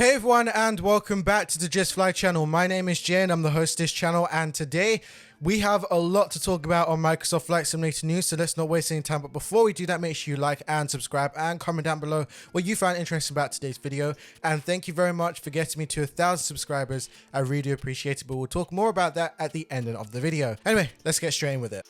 Hey everyone, and welcome back to the Justfly channel. My name is Jay and I'm the host of this channel, and today we have a lot to talk about on Microsoft Flight Simulator news, so let's not waste any time. But before we do that, make sure you like and subscribe and comment down below what you found interesting about today's video. And thank you very much for getting me to 1,000 subscribers. I really do appreciate it, but we'll talk more about that at the end of the video. Anyway, let's get straight in with it.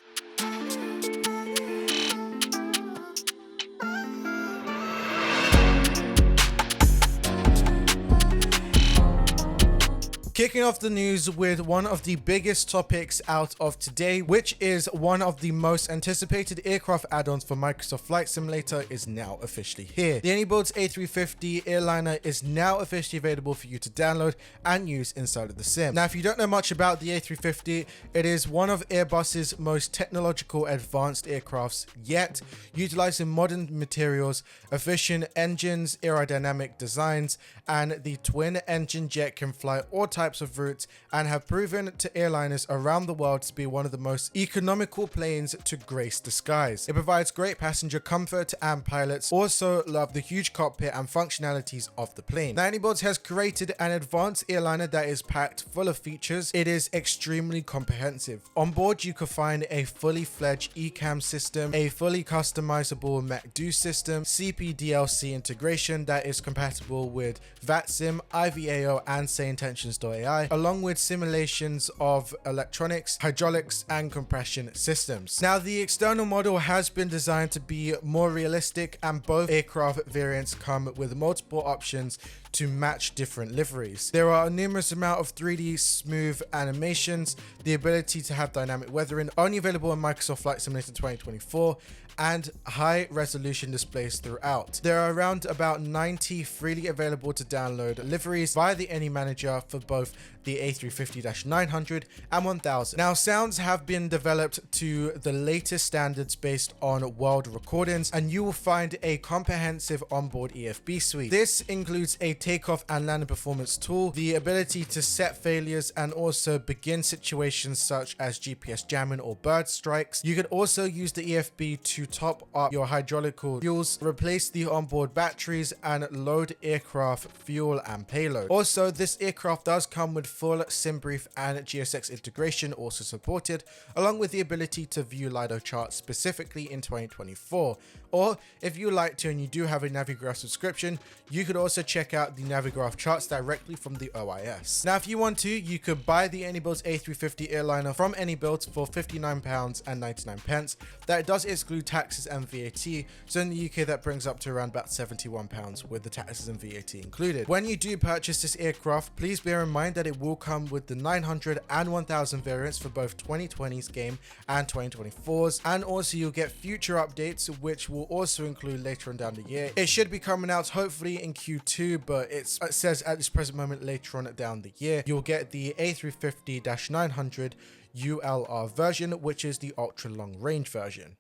Kicking off the news with one of the biggest topics out of today, which is one of the most anticipated aircraft add-ons for Microsoft Flight Simulator is now officially here. The iniBuilds A350 Airliner is now officially available for you to download and use inside of the sim. Now, if you don't know much about the A350, it is one of Airbus's most technological advanced aircrafts yet, utilizing modern materials, efficient engines, aerodynamic designs, and the twin engine jet can fly all types of routes and have proven to airliners around the world to be one of the most economical planes to grace the skies. It provides great passenger comfort, and pilots also love the huge cockpit and functionalities of the plane. Now, iniBuilds has created an advanced airliner that is packed full of features. It is extremely comprehensive. On board, you can find a fully fledged ECAM system, a fully customizable MacDo system, CPDLC integration that is compatible with VATSIM, IVAO, and sayintentions.ai, along with simulations of electronics, hydraulics, and compression systems. Now, the external model has been designed to be more realistic, and both aircraft variants come with multiple options to match different liveries. There are a numerous amount of 3D smooth animations, the ability to have dynamic weathering, only available in Microsoft Flight Simulator 2024, and high resolution displays throughout. There are around about 90 freely available to download liveries via the Any Manager for both the A350-900 and 1000. Now, sounds have been developed to the latest standards based on world recordings, and you will find a comprehensive onboard EFB suite. This includes a takeoff and landing performance tool, the ability to set failures and also begin situations such as GPS jamming or bird strikes. You could also use the EFB to top up your hydraulical fuels, replace the onboard batteries, and load aircraft fuel and payload. Also, this aircraft does come with full SimBrief and GSX integration also supported, along with the ability to view LiDAR charts specifically in 2024. Or if you like to and you do have a Navigraph subscription, you could also check out the Navigraph charts directly from the OIS. Now, if you want to, you could buy the iniBuilds A350 Airliner from iniBuilds for £59.99. That does exclude taxes and VAT, so in the UK that brings up to around about £71 with the taxes and VAT included. When you do purchase this aircraft, please bear in mind that it will come with the 900 and 1000 variants for both 2020's game and 2024's, and also you'll get future updates which will also include later on down the year. It should be coming out hopefully in Q2, but it says at this present moment later on down the year. You'll get the A350-900 ULR version, which is the ultra long range version.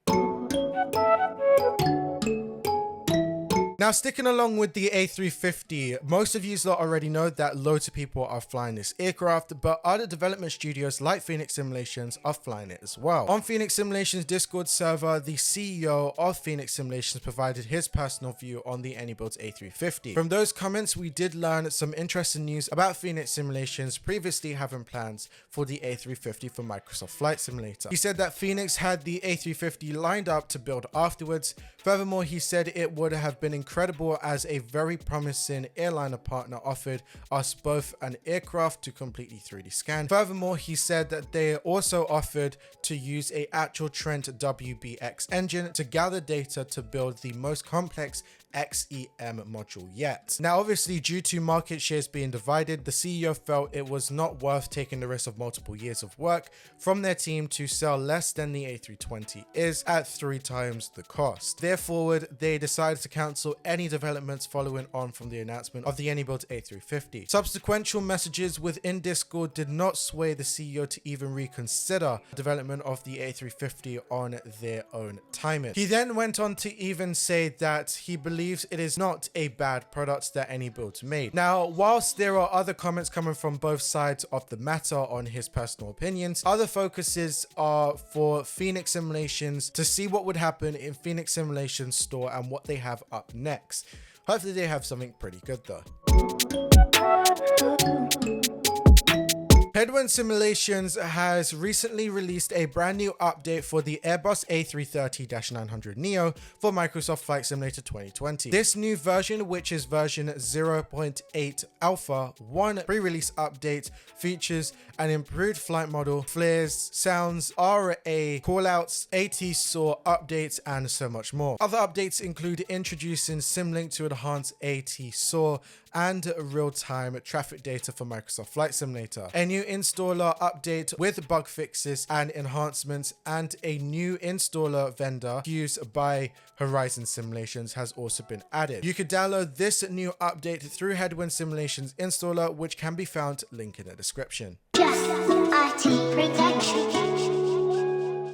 Now, sticking along with the A350, most of you already know that loads of people are flying this aircraft, but other development studios like Fenix Simulations are flying it as well. On Fenix Simulations Discord server, the CEO of Fenix Simulations provided his personal view on the iniBuilds A350. From those comments, we did learn some interesting news about Fenix Simulations previously having plans for the A350 for Microsoft Flight Simulator. He said that Fenix had the A350 lined up to build afterwards. Furthermore, he said it would have been incredible as a very promising airliner partner offered us both an aircraft to completely 3D scan. Furthermore, he said that they also offered to use a actual Trent WBX engine to gather data to build the most complex XEM module yet. Now, obviously, due to market shares being divided, the CEO felt it was not worth taking the risk of multiple years of work from their team to sell less than the A320 is at 3 times the cost. Therefore, they decided to cancel any developments following on from the announcement of the iniBuilds A350. Subsequent messages within Discord did not sway the CEO to even reconsider development of the A350 on their own timing. He then went on to even say that he believes it is not a bad product that iniBuilds made. Now, whilst there are other comments coming from both sides of the matter on his personal opinions, other focuses are for Fenix Simulations to see what would happen in Fenix Simulations store and what they have up next. Hopefully they have something pretty good though. Headwind Simulations has recently released a brand new update for the Airbus A330-900neo for Microsoft Flight Simulator 2020. This new version, which is version 0.8 Alpha 1 pre-release update, features an improved flight model, flares, sounds, RA callouts, AT-SAW updates, and so much more. Other updates include introducing SimLink to enhance AT-SAW and real-time traffic data for Microsoft Flight Simulator, a new installer update with bug fixes and enhancements, and a new installer vendor used by Horizon Simulations has also been added. You can download this new update through Headwind Simulations installer, which can be found link in the description.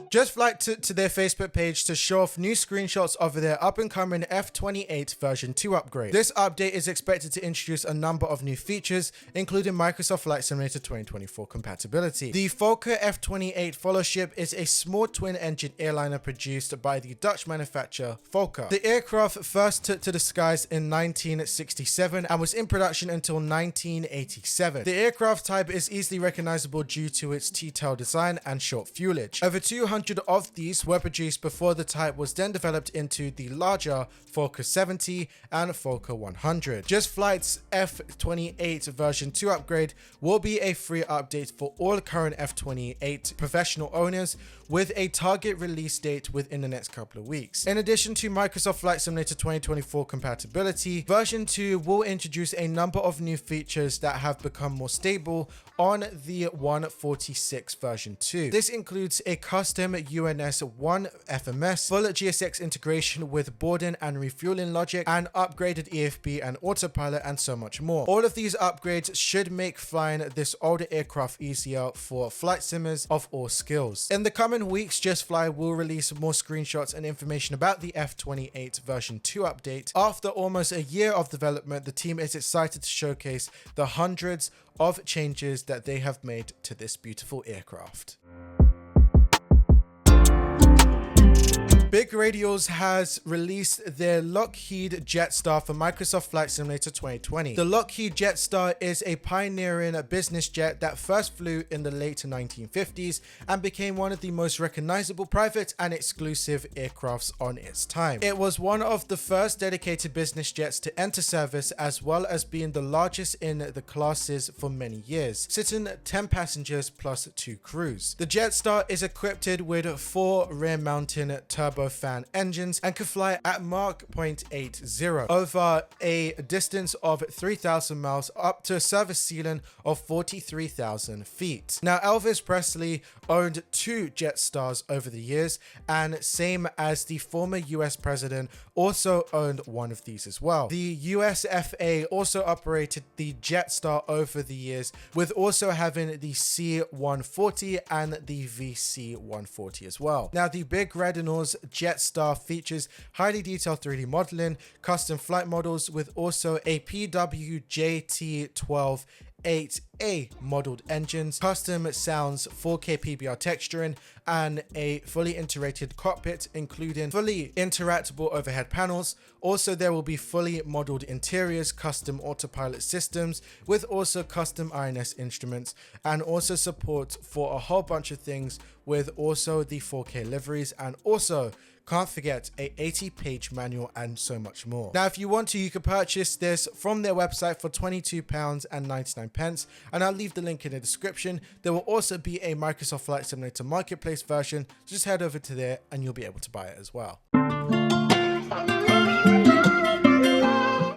Justfly took to their Facebook page to show off new screenshots of their up-and-coming F28 version 2 upgrade. This update is expected to introduce a number of new features, including Microsoft Flight Simulator 2024 compatibility. The Fokker F28 Fellowship is a small twin-engine airliner produced by the Dutch manufacturer Fokker. The aircraft first took to the skies in 1967 and was in production until 1987. The aircraft type is easily recognizable due to its T-tail design and short fuselage. Over 200 of these were produced before the type was then developed into the larger Fokker 70 and Fokker 100. Justfly's F28 version 2 upgrade will be a free update for all current F28 professional owners, with a target release date within the next couple of weeks. In addition to Microsoft Flight Simulator 2024 compatibility, version 2 will introduce a number of new features that have become more stable on the 146 version 2. This includes a custom UNS-1 FMS, full GSX integration with boarding and refueling logic, and upgraded EFB and autopilot, and so much more. All of these upgrades should make flying this older aircraft easier for flight simmers of all skills. In the coming weeks, Justfly will release more screenshots and information about the F28 version 2 update. After almost a year of development, the team is excited to showcase the hundreds of changes that they have made to this beautiful aircraft. Big Radials has released their Lockheed JetStar for Microsoft Flight Simulator 2020. The Lockheed JetStar is a pioneering business jet that first flew in the late 1950s and became one of the most recognizable private and exclusive aircrafts on its time. It was one of the first dedicated business jets to enter service, as well as being the largest in the classes for many years, sitting 10 passengers plus 2 crews. The JetStar is equipped with 4 rear-mounting turbofan engines and can fly at Mach 0.80 over a distance of 3,000 miles up to a service ceiling of 43,000 feet. Now, Elvis Presley owned 2 JetStars over the years, and same as the former US president also owned one of these as well. The USFA also operated the JetStar over the years, with also having the C-140 and the VC-140 as well. Now, the Big Radials JetStar features highly detailed 3D modeling, custom flight models, with also a PWJT-12 8A modeled engines, custom sounds, 4K PBR texturing, and a fully integrated cockpit, including fully interactable overhead panels. Also, there will be fully modeled interiors, custom autopilot systems, with also custom INS instruments, and also support for a whole bunch of things, with also the 4K liveries, and also can't forget a 80-page manual, and so much more. Now, if you want to, you can purchase this from their website for £22.99, and I'll leave the link in the description. There will also be a Microsoft Flight Simulator Marketplace version. Just head over to there and you'll be able to buy it as well.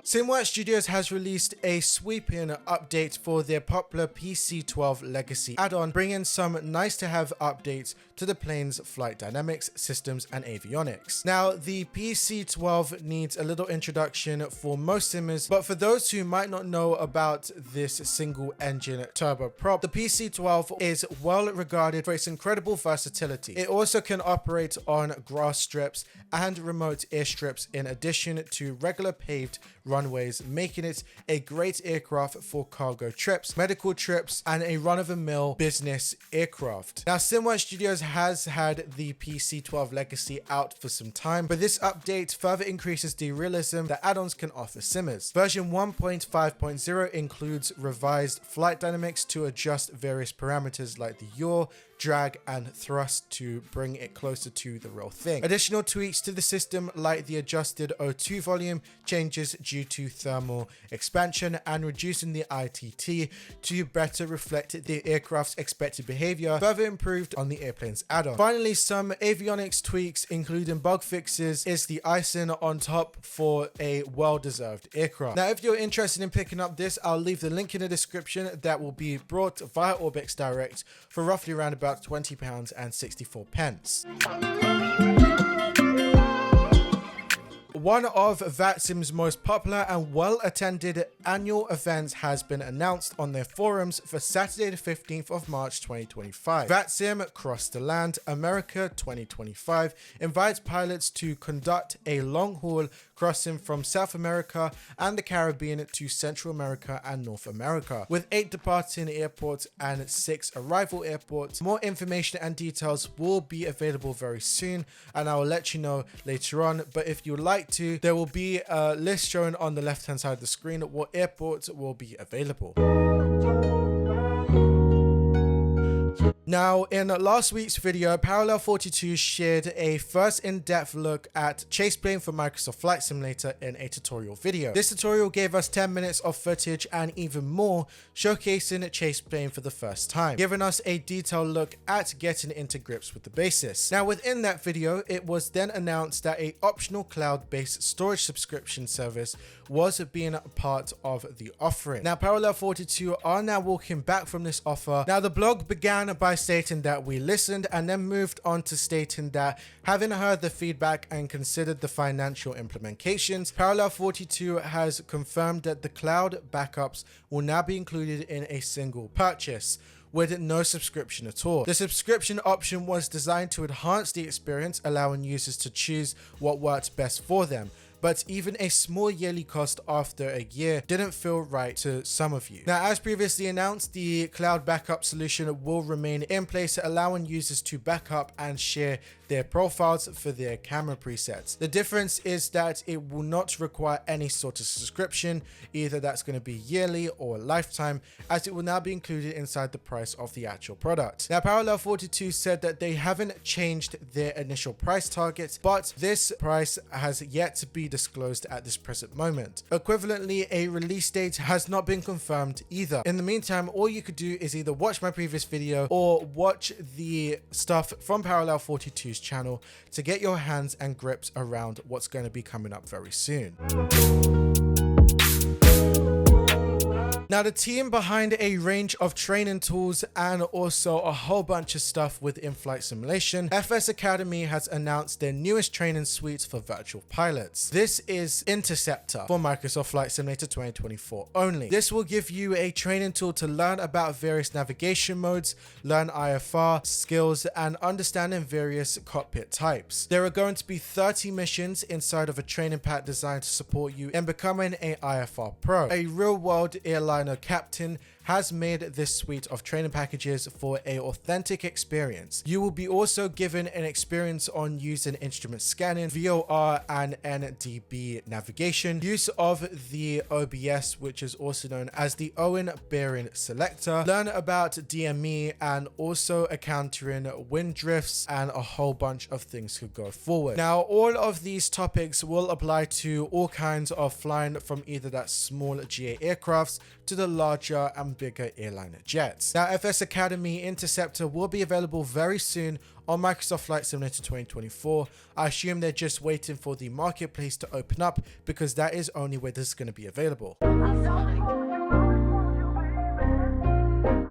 SimWorks Studios has released a sweeping update for their popular PC-12 Legacy add-on, bringing some nice-to-have updates to the plane's flight dynamics, systems, and avionics. Now, the PC-12 needs a little introduction for most simmers, but for those who might not know about this single-engine turboprop, the PC-12 is well regarded for its incredible versatility. It also can operate on grass strips and remote airstrips, in addition to regular paved runways runways, making it a great aircraft for cargo trips, medical trips, and a run-of-the-mill business aircraft. Now, SimWorks Studios has had the PC-12 Legacy out for some time, but this update further increases the realism that add-ons can offer simmers. Version 1.5.0 includes revised flight dynamics to adjust various parameters like the yaw, drag, and thrust to bring it closer to the real thing. Additional tweaks to the system like the adjusted O2 volume changes due to thermal expansion and reducing the ITT to better reflect the aircraft's expected behavior, further improved on the airplane's add-on. Finally, some avionics tweaks including bug fixes is the icing on top for a well-deserved aircraft. Now, if you're interested in picking up this, I'll leave the link in the description that will be brought via Orbx Direct for roughly around about £20.64. One of VATSIM's most popular and well-attended annual events has been announced on their forums for Saturday the 15th of March 2025. VATSIM Cross the Land America 2025 invites pilots to conduct a long-haul crossing from South America and the Caribbean to Central America and North America, with 8 departing airports and 6 arrival airports. More information and details will be available very soon, and I will let you know later on. But if you would like to, there will be a list shown on the left hand side of the screen what airports will be available. Now, in last week's video, Parallel 42 shared a first in-depth look at ChasePlane for Microsoft Flight Simulator in a tutorial video. This tutorial gave us 10 minutes of footage and even more, showcasing ChasePlane for the first time, giving us a detailed look at getting into grips with the basis. Now, within that video, it was then announced that an optional cloud-based storage subscription service was being a part of the offering. Now, Parallel 42 are now walking back from this offer. Now, the blog began by stating that we listened and then moved on to stating that having heard the feedback and considered the financial implications, Parallel 42 has confirmed that the cloud backups will now be included in a single purchase, with no subscription at all. The subscription option was designed to enhance the experience, allowing users to choose what worked best for them. But even a small yearly cost after a year didn't feel right to some of you. Now, as previously announced, the cloud backup solution will remain in place, allowing users to back up and share their profiles for their camera presets. The difference is that it will not require any sort of subscription, either that's going to be yearly or lifetime, as it will now be included inside the price of the actual product. Now, Parallel 42 said that they haven't changed their initial price targets, but this price has yet to be disclosed at this present moment. Equivalently, a release date has not been confirmed either. In the meantime, all you could do is either watch my previous video or watch the stuff from Parallel 42's channel to get your hands and grips around what's going to be coming up very soon. Now, the team behind a range of training tools and also a whole bunch of stuff with in-flight simulation, FS Academy has announced their newest training suite for virtual pilots. This is INTERCEPTOR for Microsoft Flight Simulator 2024 only. This will give you a training tool to learn about various navigation modes, learn IFR skills, and understanding various cockpit types. There are going to be 30 missions inside of a training pack designed to support you in becoming an IFR Pro. A real-world airliner captain has made this suite of training packages for an authentic experience. You will be also given an experience on using instrument scanning, VOR, and NDB navigation, use of the OBS, which is also known as the Owen Bearing Selector, learn about DME, and also encountering wind drifts, and a whole bunch of things could go forward. Now, all of these topics will apply to all kinds of flying, from either that small GA aircrafts to the larger and bigger airliner jets. Now, FS Academy INTERCEPTOR will be available very soon on Microsoft Flight Simulator 2024. I assume they're just waiting for the marketplace to open up, because that is only where this is going to be available.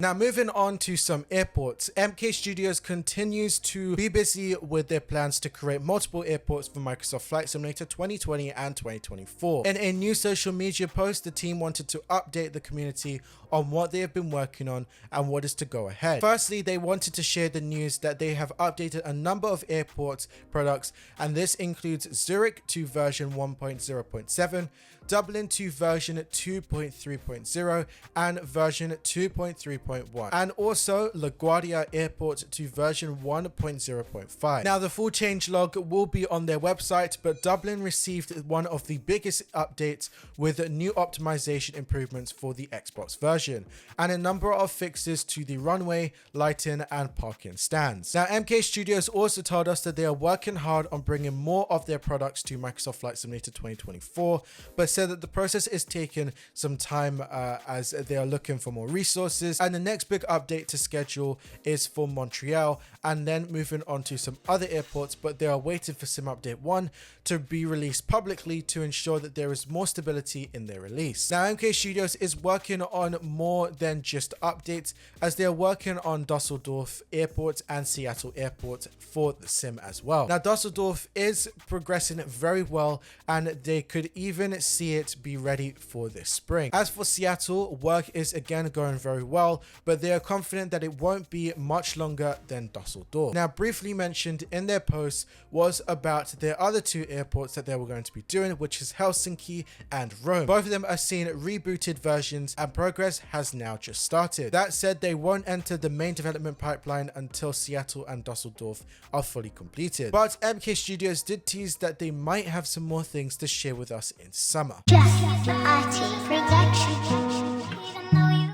Now, moving on to some airports, MK Studios continues to be busy with their plans to create multiple airports for Microsoft Flight Simulator 2020 and 2024. In a new social media post, the team wanted to update the community on what they have been working on and what is to go ahead. Firstly, they wanted to share the news that they have updated a number of airport products, and this includes Zurich to version 1.0.7, Dublin to version 2.3.0 and version 2.3.1, and also LaGuardia Airport to version 1.0.5. Now, the full changelog will be on their website, but Dublin received one of the biggest updates with new optimization improvements for the Xbox version and a number of fixes to the runway, lighting, and parking stands. Now, MK Studios also told us that they are working hard on bringing more of their products to Microsoft Flight Simulator 2024, but said that the process is taking some time as they are looking for more resources, and the next big update to schedule is for Montreal and then moving on to some other airports, but they are waiting for Sim Update 1 to be released publicly to ensure that there is more stability in their release. Now, MK Studios is working on more than just updates, as they are working on Dusseldorf Airport and Seattle Airport for the sim as well. Now, Dusseldorf is progressing very well, and they could even see it be ready for this spring. As for Seattle, work is again going very well, but they are confident that it won't be much longer than Dusseldorf. Now, briefly mentioned in their post was about their other two airports that they were going to be doing, which is Helsinki and Rome. Both of them are seeing rebooted versions, and progress has now just started. That said, they won't enter the main development pipeline until Seattle and Dusseldorf are fully completed. But MK Studios did tease that they might have some more things to share with us in summer.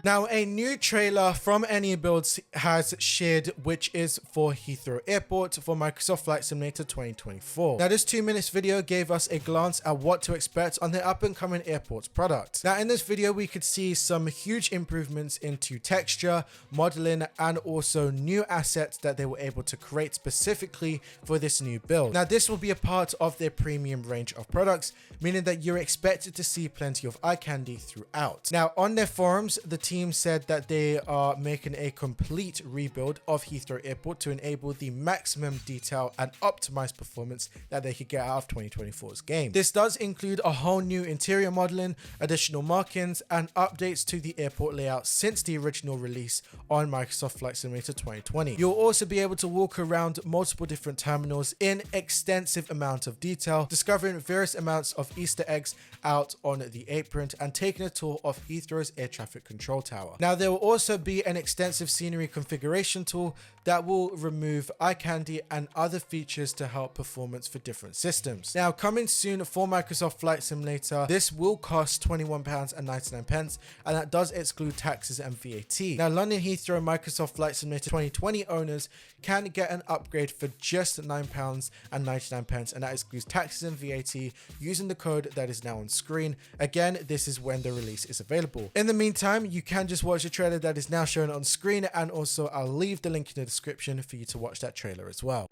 Now, a new trailer from iniBuilds has shared, which is for Heathrow Airport for Microsoft Flight Simulator 2024. Now, this 2-minute video gave us a glance at what to expect on the up-and-coming airports product. Now, in this video, we could see some huge improvements into texture, modeling, and also new assets that they were able to create specifically for this new build. Now, this will be a part of their premium range of products, meaning that you're expected to see plenty of eye candy throughout. Now, on their forums, the team said that they are making a complete rebuild of Heathrow Airport to enable the maximum detail and optimized performance that they could get out of 2024's game. This does include a whole new interior modeling, additional markings, and updates to the airport layout since the original release on Microsoft Flight Simulator 2020. You'll also be able to walk around multiple different terminals in extensive amount of detail, discovering various amounts of Easter eggs out on the apron, and taking a tour of Heathrow's air traffic control tower. Now, there will also be an extensive scenery configuration tool that will remove eye candy and other features to help performance for different systems. Now, coming soon for Microsoft Flight Simulator, this will cost £21.99, and that does exclude taxes and VAT. Now, London Heathrow Microsoft Flight Simulator 2020 owners can get an upgrade for just £9.99, and that excludes taxes and VAT using the code that is now on screen. Again, this is when the release is available. In the meantime, you can just watch the trailer that is now shown on screen, and also I'll leave the link in the description for you to watch that trailer as well.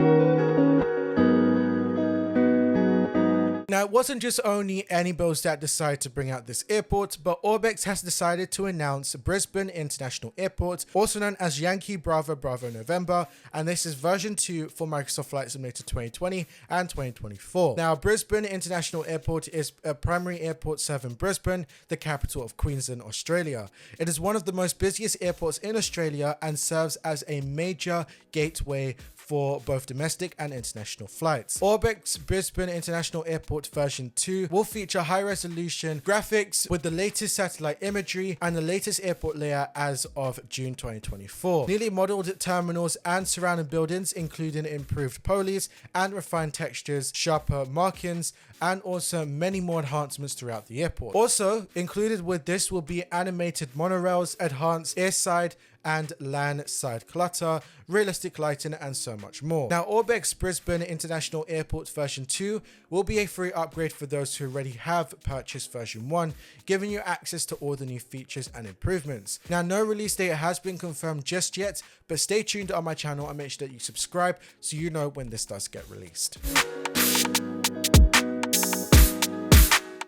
Now, it wasn't just only iniBuilds that decided to bring out this airport, but Orbx has decided to announce Brisbane International Airport, also known as Yankee Bravo Bravo November, and this is version 2 for Microsoft Flight Simulator 2020 and 2024. Now, Brisbane International Airport is a primary airport serving Brisbane, the capital of Queensland, Australia. It is one of the most busiest airports in Australia and serves as a major gateway for both domestic and international flights. Orbx Brisbane International Airport version 2 will feature high-resolution graphics with the latest satellite imagery and the latest airport layout as of June 2024. Newly modeled terminals and surrounding buildings, including improved polies and refined textures, sharper markings, and also many more enhancements throughout the airport. Also included with this will be animated monorails, enhanced airside and land side clutter, realistic lighting, and so much more. Now, Orbx Brisbane International Airport version 2 will be a free upgrade for those who already have purchased version 1, giving you access to all the new features and improvements. Now, no release date has been confirmed just yet, but stay tuned on my channel and make sure that you subscribe so you know when this does get released.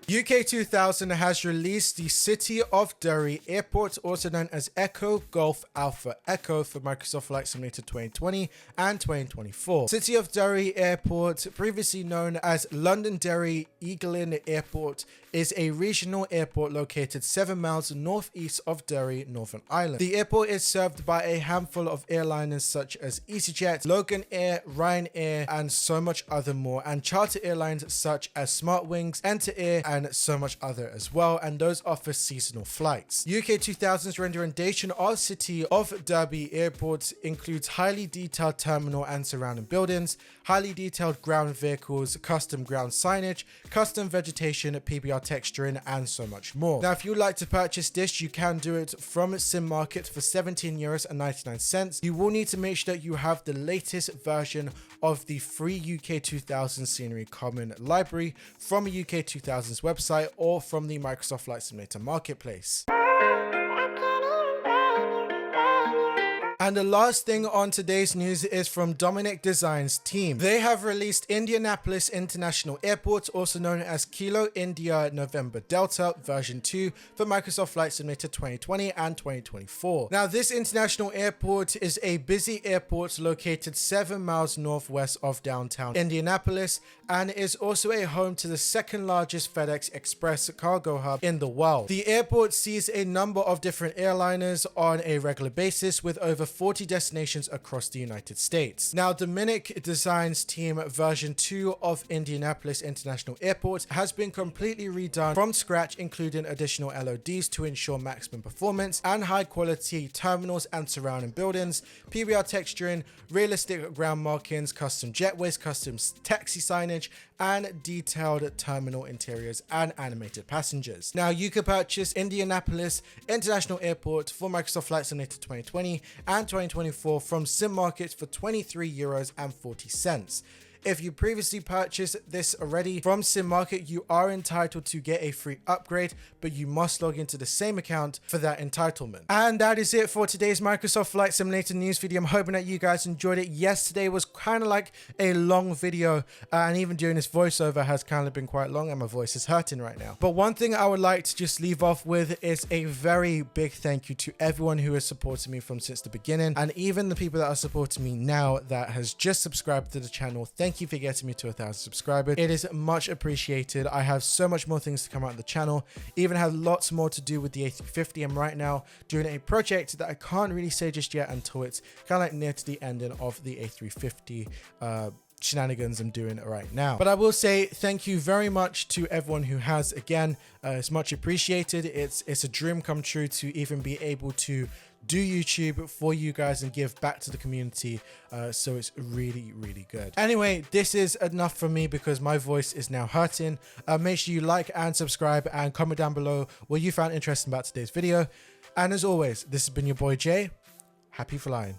UK 2000 has released the City of Derry Airport, also known as Echo Golf Alpha Echo, for Microsoft Flight Simulator 2020 and 2024. City of Derry Airport, previously known as Londonderry Eglin Airport, is a regional airport located 7 miles northeast of Derry, Northern Ireland. The airport is served by a handful of airliners such as EasyJet, Logan Air, Ryanair, and so much other more, and charter airlines such as SmartWings, Enter Air, and and so much other as well, and those offer seasonal flights. UK 2000's renderization of City of Derby Airport includes highly detailed terminal and surrounding buildings, highly detailed ground vehicles, custom ground signage, custom vegetation, PBR texturing, and so much more. Now, if you'd like to purchase this, you can do it from Sim Market for €17.99. You will need to make sure that you have the latest version of the free UK 2000 Scenery Common Library from a UK 2000's website or from the Microsoft Flight Simulator Marketplace. And the last thing on today's news is from DominicDesignTeam. They have released Indianapolis International Airport, also known as Kilo India November Delta version 2 for Microsoft Flight Simulator 2020 and 2024. Now, this international airport is a busy airport located 7 miles northwest of downtown Indianapolis and is also a home to the second largest FedEx Express cargo hub in the world. The airport sees a number of different airliners on a regular basis with over 40 destinations across the United States. Now, DominicDesignTeam version 2 of Indianapolis International Airport has been completely redone from scratch, including additional LODs to ensure maximum performance and high quality terminals and surrounding buildings, PBR texturing, realistic ground markings, custom jetways, custom taxi signage, and detailed terminal interiors and animated passengers. Now, you can purchase Indianapolis International Airport for Microsoft Flight Simulator 2020 and 2024 from Sim Market for €23.40. If you previously purchased this already from Sim Market, you are entitled to get a free upgrade, but you must log into the same account for that entitlement. And that is it for today's Microsoft Flight Simulator news video. I'm hoping that you guys enjoyed it. Yesterday was kind of like a long video, and even doing this voiceover has kind of been quite long, and my voice is hurting right now. But one thing I would like to just leave off with is a very big thank you to everyone who has supported me from since the beginning, and even the people that are supporting me now that has just subscribed to the channel. Thank you for getting me to 1,000 subscribers. It is much appreciated. I have so much more things to come out of the channel, even have lots more to do with the A350. I'm right now doing a project that I can't really say just yet until it's kind of like near to the ending of the A350 shenanigans I'm doing right now. But I will say thank you very much to everyone who has. Again, it's much appreciated. It's a dream come true to even be able to do YouTube for you guys and give back to the community, so it's really good. Anyway, this is enough from me because my voice is now hurting. Make sure you like and subscribe and comment down below what you found interesting about today's video, and as always, this has been your boy Jay. Happy flying.